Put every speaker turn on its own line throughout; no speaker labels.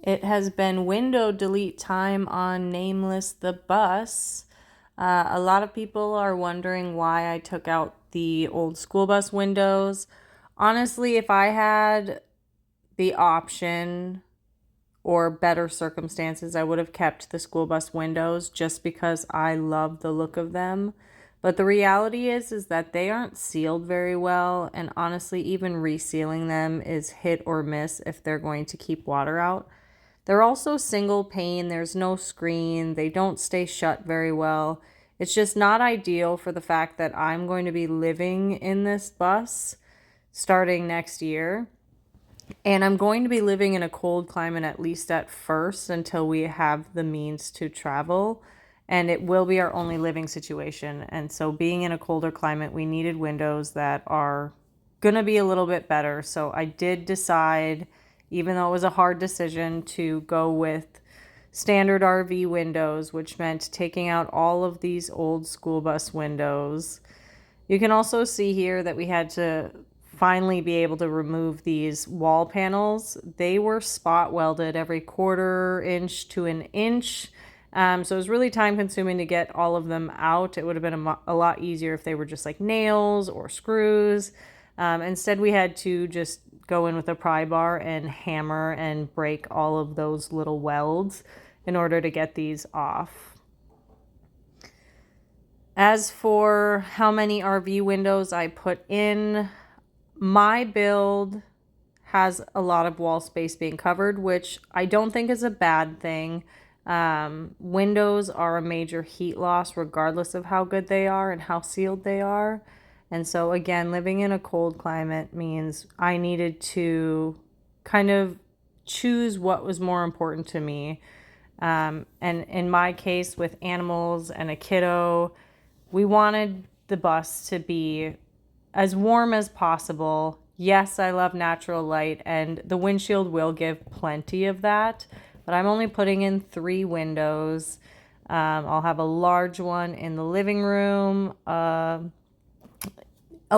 It has been window delete time on Nameless the bus. A lot of people are wondering why I took out the old school bus windows. Honestly, if I had the option or better circumstances, I would have kept the school bus windows just because I love the look of them. But the reality is that they aren't sealed very well, and honestly, even resealing them is hit or miss if they're going to keep water out. They're also single pane, there's no screen, they don't stay shut very well. It's just not ideal for the fact that I'm going to be living in this bus starting next year. And I'm going to be living in a cold climate at least at first until we have the means to travel. And it will be our only living situation. And so, being in a colder climate, we needed windows that are going to be a little bit better. So, I did decide, even though it was a hard decision, to go with standard RV windows, which meant taking out all of these old school bus windows. You can also see here that we had to finally be able to remove these wall panels. They were spot welded every quarter inch to an inch. So it was really time consuming to get all of them out. It would have been a lot easier if they were just like nails or screws. Instead, we had to just go in with a pry bar and hammer and break all of those little welds in order to get these off. As for how many RV windows I put in, my build has a lot of wall space being covered, which I don't think is a bad thing. Windows are a major heat loss, regardless of how good they are and how sealed they are. And so, again, living in a cold climate means I needed to kind of choose what was more important to me. And in my case, with animals and a kiddo, we wanted the bus to be as warm as possible. Yes, I love natural light, and the windshield will give plenty of that, but I'm only putting in 3 windows. I'll have a large one in the living room, a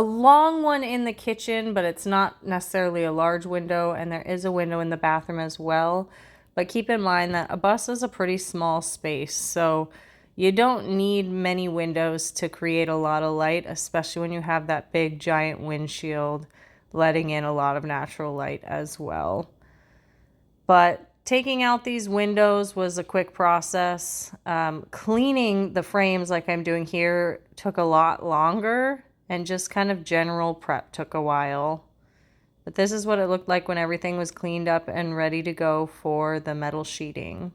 long one in the kitchen, but it's not necessarily a large window, and there is a window in the bathroom as well. But keep in mind that a bus is a pretty small space, so you don't need many windows to create a lot of light, especially when you have that big giant windshield letting in a lot of natural light as well. But taking out these windows was a quick process. Cleaning the frames like I'm doing here took a lot longer, and just kind of general prep took a while. But this is what it looked like when everything was cleaned up and ready to go for the metal sheeting.